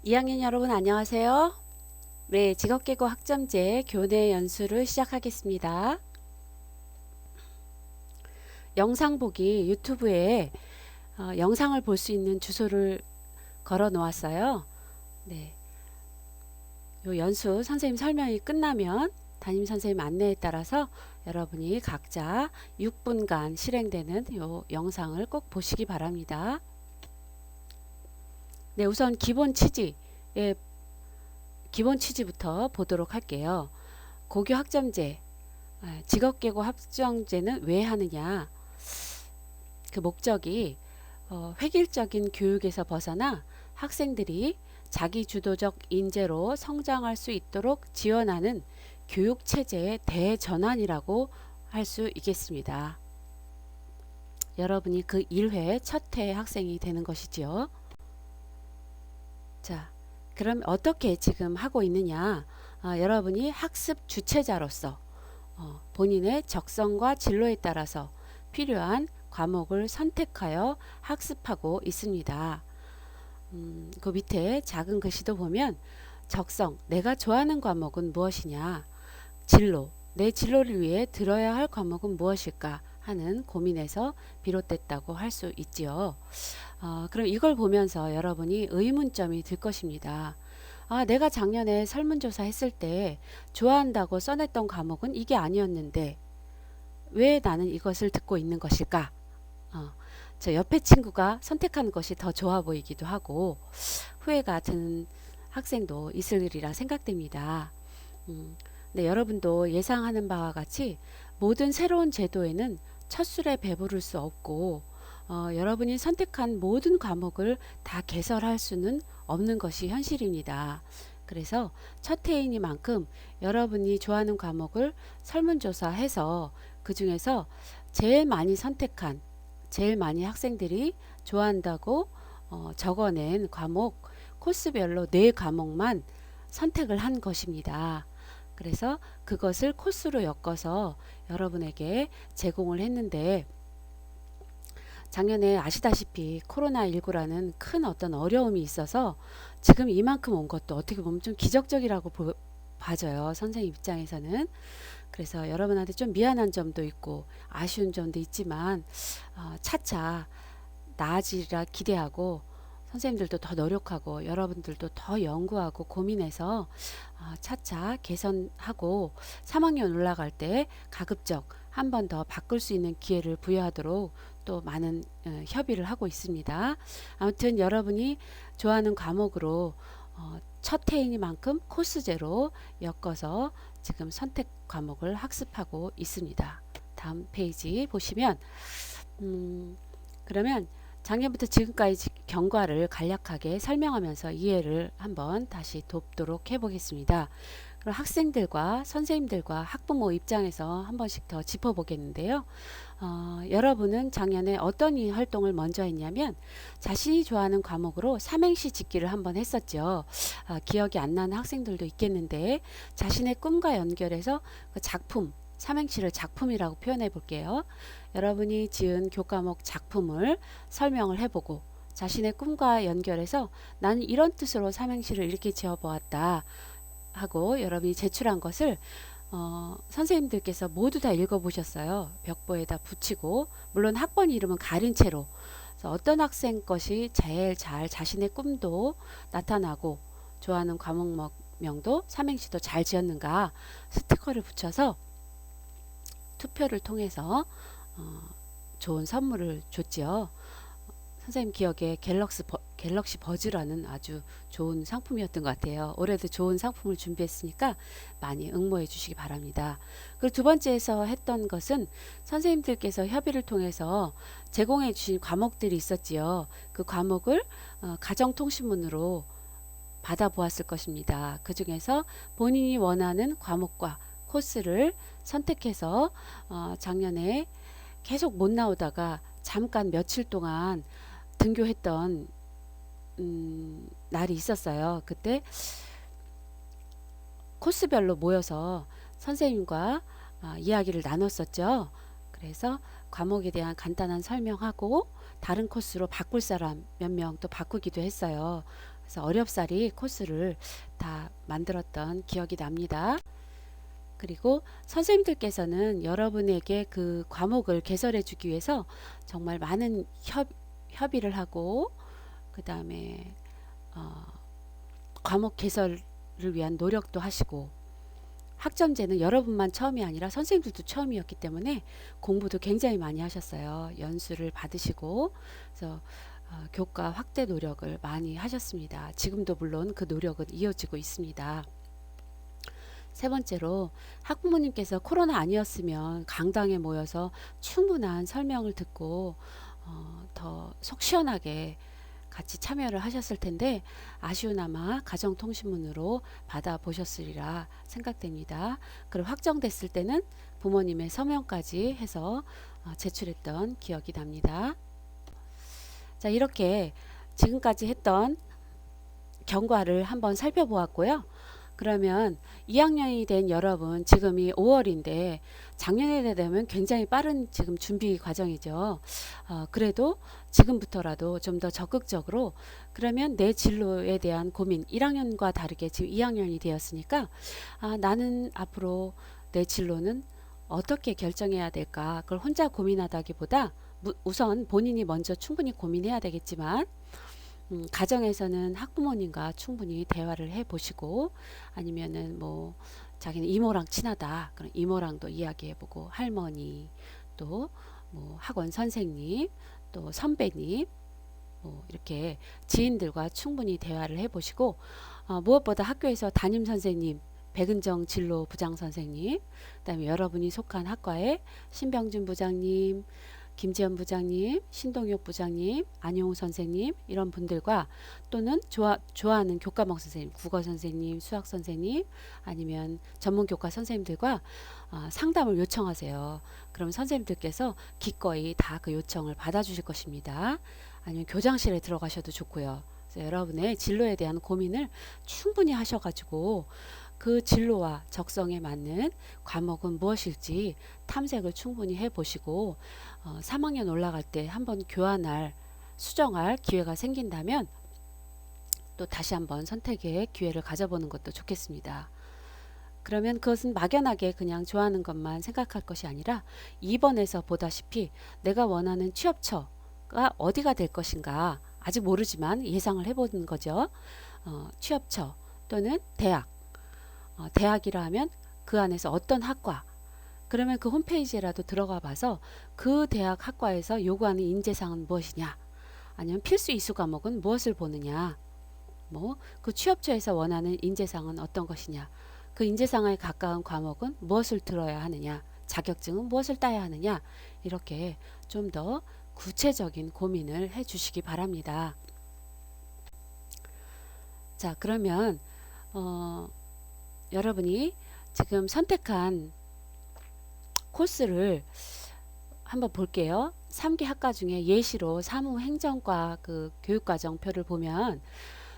2학년 여러분 안녕하세요. 네, 직업계고 학점제 교내 연수를 시작하겠습니다. 영상 보기 유튜브에 영상을 볼 수 있는 주소를 걸어 놓았어요. 네, 요 연수 선생님 설명이 끝나면 담임 선생님 안내에 따라서 여러분이 각자 6분간 실행되는 요 영상을 꼭 보시기 바랍니다. 네, 우선 기본 취지부터 보도록 할게요. 고교 학점제, 직업계고 학점제는 왜 하느냐? 그 목적이 획일적인 교육에서 벗어나 학생들이 자기주도적 인재로 성장할 수 있도록 지원하는 교육체제의 대전환이라고 할 수 있겠습니다. 여러분이 그 1회 첫 해 학생이 되는 것이지요. 자, 그럼 어떻게 지금 하고 있느냐? 여러분이 학습 주체자로서 본인의 적성과 진로에 따라서 필요한 과목을 선택하여 학습하고 있습니다. 그 밑에 작은 글씨도 보면 적성, 내가 좋아하는 과목은 무엇이냐? 진로, 내 진로를 위해 들어야 할 과목은 무엇일까? 하는 고민에서 비롯됐다고 할 수 있지요. 그럼 이걸 보면서 여러분이 의문점이 들 것입니다. 내가 작년에 설문조사 했을 때 좋아한다고 써냈던 과목은 이게 아니었는데 왜 나는 이것을 듣고 있는 것일까? 저 옆에 친구가 선택한 것이 더 좋아 보이기도 하고 후회가 드는 학생도 있으리라 생각됩니다. 네, 여러분도 예상하는 바와 같이 모든 새로운 제도에는 첫 술에 배부를 수 없고 여러분이 선택한 모든 과목을 다 개설할 수는 없는 것이 현실입니다. 그래서 첫 해이니만큼 여러분이 좋아하는 과목을 설문조사해서 그 중에서 제일 많이 학생들이 좋아한다고 적어낸 과목 코스별로 4과목만 선택을 한 것입니다. 그래서 그것을 코스로 엮어서 여러분에게 제공을 했는데 작년에 아시다시피 코로나19라는 큰 어떤 어려움이 있어서 지금 이만큼 온 것도 어떻게 보면 좀 기적적이라고 봐져요. 선생님 입장에서는. 그래서 여러분한테 좀 미안한 점도 있고 아쉬운 점도 있지만 차차 나아지리라 기대하고 선생님들도 더 노력하고 여러분들도 더 연구하고 고민해서 차차 개선하고 3학년 올라갈 때 가급적 한 번 더 바꿀 수 있는 기회를 부여하도록 또 많은 협의를 하고 있습니다. 아무튼 여러분이 좋아하는 과목으로 첫 해이니만큼 코스제로 엮어서 지금 선택 과목을 학습하고 있습니다. 다음 페이지 보시면 그러면 작년부터 지금까지 경과를 간략하게 설명하면서 이해를 한번 다시 돕도록 해보겠습니다. 그럼 학생들과 선생님들과 학부모 입장에서 한 번씩 더 짚어보겠는데요. 여러분은 작년에 어떤 활동을 먼저 했냐면 자신이 좋아하는 과목으로 삼행시 짓기를 한번 했었죠. 기억이 안 나는 학생들도 있겠는데 자신의 꿈과 연결해서 그 작품, 삼행시를 작품이라고 표현해 볼게요. 여러분이 지은 교과목 작품을 설명을 해보고 자신의 꿈과 연결해서 나는 이런 뜻으로 삼행시를 이렇게 지어보았다 하고 여러분이 제출한 것을 선생님들께서 모두 다 읽어보셨어요. 벽보에다 붙이고 물론 학번 이름은 가린 채로 어떤 학생 것이 제일 잘 자신의 꿈도 나타나고 좋아하는 과목명도 삼행시도 잘 지었는가 스티커를 붙여서 투표를 통해서 좋은 선물을 줬지요. 선생님 기억에 갤럭시 버즈라는 아주 좋은 상품이었던 것 같아요. 올해도 좋은 상품을 준비했으니까 많이 응모해 주시기 바랍니다. 그리고 두 번째에서 했던 것은 선생님들께서 협의를 통해서 제공해 주신 과목들이 있었지요. 그 과목을 가정통신문으로 받아보았을 것입니다. 그 중에서 본인이 원하는 과목과 코스를 선택해서 작년에 계속 못 나오다가 잠깐 며칠 동안 등교했던 날이 있었어요. 그때 코스별로 모여서 선생님과 이야기를 나눴었죠. 그래서 과목에 대한 간단한 설명하고 다른 코스로 바꿀 사람 몇 명 또 바꾸기도 했어요. 그래서 어렵사리 코스를 다 만들었던 기억이 납니다. 그리고 선생님들께서는 여러분에게 그 과목을 개설해 주기 위해서 정말 많은 협의를 하고 그 다음에 과목 개설을 위한 노력도 하시고, 학점제는 여러분만 처음이 아니라 선생님들도 처음이었기 때문에 공부도 굉장히 많이 하셨어요. 연수를 받으시고, 그래서 교과 확대 노력을 많이 하셨습니다. 지금도 물론 그 노력은 이어지고 있습니다. 세 번째로, 학부모님께서 코로나 아니었으면 강당에 모여서 충분한 설명을 듣고 더 속 시원하게 같이 참여를 하셨을 텐데 아쉬우나마 가정통신문으로 받아보셨으리라 생각됩니다. 그리고 확정됐을 때는 부모님의 서명까지 해서 제출했던 기억이 납니다. 자, 이렇게 지금까지 했던 경과를 한번 살펴보았고요. 그러면 2학년이 된 여러분, 지금이 5월인데 작년에 되면 굉장히 빠른 지금 준비 과정이죠. 그래도 지금부터라도 좀 더 적극적으로, 그러면 내 진로에 대한 고민, 1학년과 다르게 지금 2학년이 되었으니까 나는 앞으로 내 진로는 어떻게 결정해야 될까, 그걸 혼자 고민하다기보다 우선 본인이 먼저 충분히 고민해야 되겠지만 가정에서는 학부모님과 충분히 대화를 해 보시고, 아니면은 뭐 자기는 이모랑 친하다, 그럼 이모랑도 이야기해 보고, 할머니, 또 뭐 학원 선생님, 또 선배님, 뭐 이렇게 지인들과 충분히 대화를 해 보시고, 무엇보다 학교에서 담임 선생님, 백은정 진로 부장 선생님, 그다음에 여러분이 속한 학과의 신병준 부장님, 김지연 부장님, 신동엽 부장님, 안용우 선생님, 이런 분들과, 또는 좋아하는 교과목 선생님, 국어 선생님, 수학 선생님, 아니면 전문 교과 선생님들과 상담을 요청하세요. 그럼 선생님들께서 기꺼이 다 그 요청을 받아주실 것입니다. 아니면 교장실에 들어가셔도 좋고요. 그래서 여러분의 진로에 대한 고민을 충분히 하셔가지고 그 진로와 적성에 맞는 과목은 무엇일지 탐색을 충분히 해보시고 3학년 올라갈 때 한번 교환할, 수정할 기회가 생긴다면 또 다시 한번 선택의 기회를 가져보는 것도 좋겠습니다. 그러면 그것은 막연하게 그냥 좋아하는 것만 생각할 것이 아니라 2번에서 보다시피 내가 원하는 취업처가 어디가 될 것인가 아직 모르지만 예상을 해보는 거죠. 취업처 또는 대학, 대학이라 하면 그 안에서 어떤 학과, 그러면 그 홈페이지에라도 들어가 봐서 그 대학 학과에서 요구하는 인재상은 무엇이냐, 아니면 필수 이수 과목은 무엇을 보느냐, 뭐 그 취업처에서 원하는 인재상은 어떤 것이냐, 그 인재상에 가까운 과목은 무엇을 들어야 하느냐, 자격증은 무엇을 따야 하느냐, 이렇게 좀 더 구체적인 고민을 해 주시기 바랍니다. 자, 그러면 여러분이 지금 선택한 코스를 한번 볼게요. 3개 학과 중에 예시로 사무행정과 그 교육과정표를 보면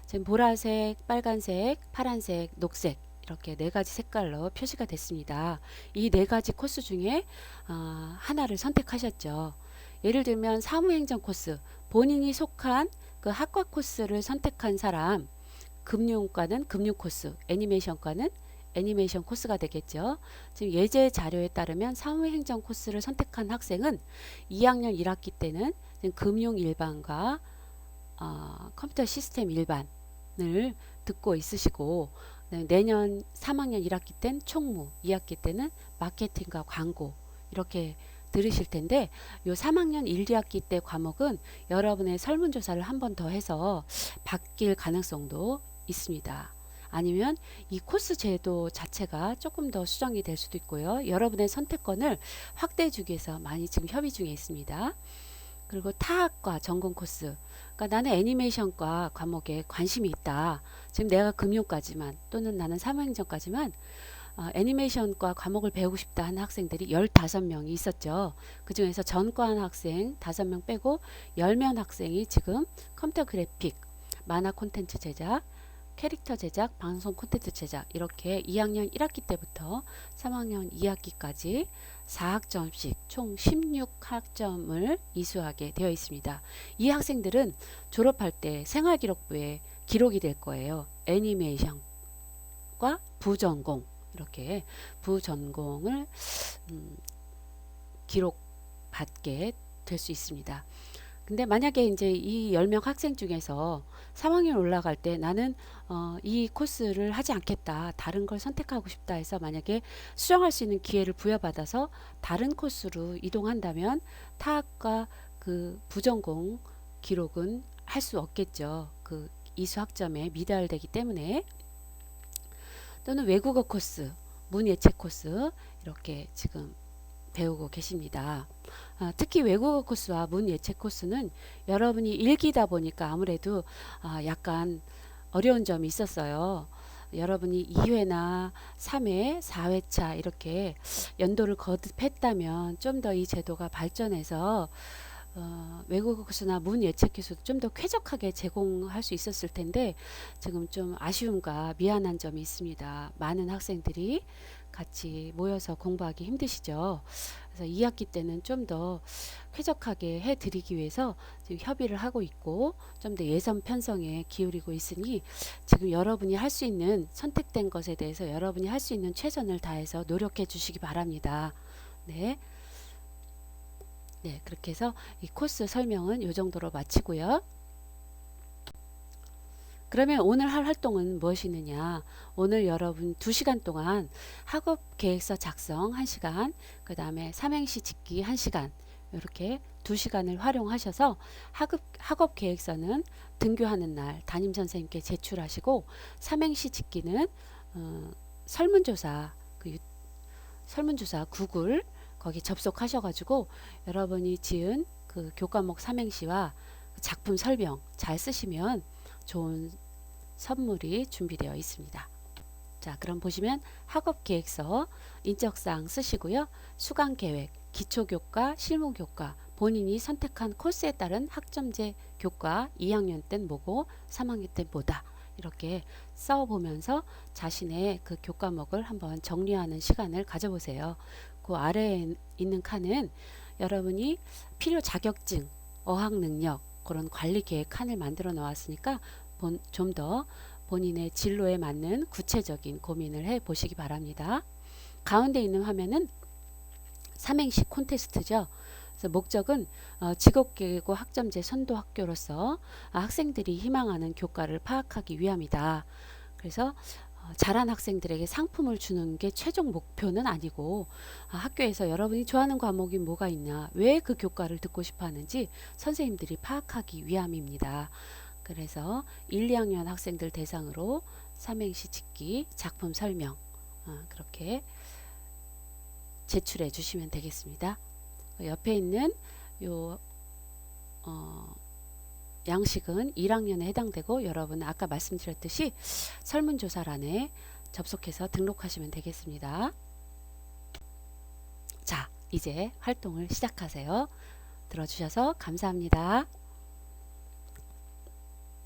지금 보라색, 빨간색, 파란색, 녹색 이렇게 4가지 색깔로 표시가 됐습니다. 이 4가지 코스 중에 하나를 선택하셨죠. 예를 들면 사무행정 코스, 본인이 속한 그 학과 코스를 선택한 사람, 금융과는 금융 코스, 애니메이션과는 애니메이션 코스가 되겠죠. 지금 예제 자료에 따르면 사무행정 코스를 선택한 학생은 2학년 1학기 때는 금융 일반과 컴퓨터 시스템 일반을 듣고 있으시고, 내년 3학년 1학기 땐 총무, 2학기 때는 마케팅과 광고 이렇게 들으실 텐데, 요 3학년 1, 2학기 때 과목은 여러분의 설문조사를 한 번 더 해서 바뀔 가능성도 있습니다. 아니면 이 코스 제도 자체가 조금 더 수정이 될 수도 있고요. 여러분의 선택권을 확대해 주기 위해서 많이 지금 협의 중에 있습니다. 그리고 타학과 전공 코스, 그러니까 나는 애니메이션과 과목에 관심이 있다. 지금 내가 금융까지만, 또는 나는 사무행정까지만 애니메이션과 과목을 배우고 싶다 하는 학생들이 15명이 있었죠. 그 중에서 전과한 학생 5명 빼고 10명 학생이 지금 컴퓨터 그래픽, 만화 콘텐츠 제작, 캐릭터 제작, 방송 콘텐츠 제작, 이렇게 2학년 1학기 때부터 3학년 2학기까지 4학점씩 총 16학점을 이수하게 되어 있습니다. 이 학생들은 졸업할 때 생활기록부에 기록이 될 거예요. 애니메이션과 부전공, 이렇게 부전공을 기록받게 될 수 있습니다. 근데 만약에 이제 이 10명 학생 중에서 3학년 올라갈 때 나는 이 코스를 하지 않겠다, 다른 걸 선택하고 싶다 해서 만약에 수정할 수 있는 기회를 부여받아서 다른 코스로 이동한다면 타학과 그 부전공 기록은 할 수 없겠죠. 그 이수 학점에 미달되기 때문에. 또는 외국어 코스, 문예체 코스 이렇게 지금 배우고 계십니다. 특히 외국어 코스와 문예체 코스는 여러분이 일기다 보니까 아무래도 약간 어려운 점이 있었어요. 여러분이 2회나 3회, 4회차 이렇게 연도를 거듭했다면 좀 더 이 제도가 발전해서 외국어 코스나 문예체 코스도 좀 더 쾌적하게 제공할 수 있었을 텐데 지금 좀 아쉬움과 미안한 점이 있습니다. 많은 학생들이 같이 모여서 공부하기 힘드시죠. 그래서 2학기 때는 좀 더 쾌적하게 해드리기 위해서 지금 협의를 하고 있고 좀 더 예선 편성에 기울이고 있으니 지금 여러분이 할 수 있는 선택된 것에 대해서 여러분이 할 수 있는 최선을 다해서 노력해 주시기 바랍니다. 네. 네, 그렇게 해서 이 코스 설명은 이 정도로 마치고요. 그러면 오늘 할 활동은 무엇이느냐? 오늘 여러분 2시간 동안 학업 계획서 작성 1시간, 그 다음에 삼행시 짓기 1시간, 이렇게 2시간을 활용하셔서 학업 계획서는 등교하는 날 담임 선생님께 제출하시고, 삼행시 짓기는 설문조사, 설문조사 구글 거기 접속하셔가지고 여러분이 지은 그 교과목 삼행시와 작품 설명 잘 쓰시면 좋은 선물이 준비되어 있습니다. 자, 그럼 보시면 학업계획서 인적사항 쓰시고요. 수강계획, 기초교과, 실무교과, 본인이 선택한 코스에 따른 학점제 교과 2학년 땐 뭐고 3학년 땐 뭐다, 이렇게 써보면서 자신의 그 교과목을 한번 정리하는 시간을 가져보세요. 그 아래에 있는 칸은 여러분이 필요 자격증, 어학능력, 그런 관리계획 칸을 만들어 놓았으니까 좀 더 본인의 진로에 맞는 구체적인 고민을 해 보시기 바랍니다. 가운데 있는 화면은 삼행시 콘테스트죠. 그래서 목적은 직업계고 학점제 선도학교로서 학생들이 희망하는 교과를 파악하기 위함이다. 그래서 잘한 학생들에게 상품을 주는 게 최종 목표는 아니고 학교에서 여러분이 좋아하는 과목이 뭐가 있냐, 왜 그 교과를 듣고 싶어 하는지 선생님들이 파악하기 위함입니다. 그래서 1, 2학년 학생들 대상으로 삼행시 짓기, 작품 설명 그렇게 제출해 주시면 되겠습니다. 옆에 있는 요 양식은 1학년에 해당되고 여러분 아까 말씀드렸듯이 설문조사란에 접속해서 등록하시면 되겠습니다. 자, 이제 활동을 시작하세요. 들어주셔서 감사합니다.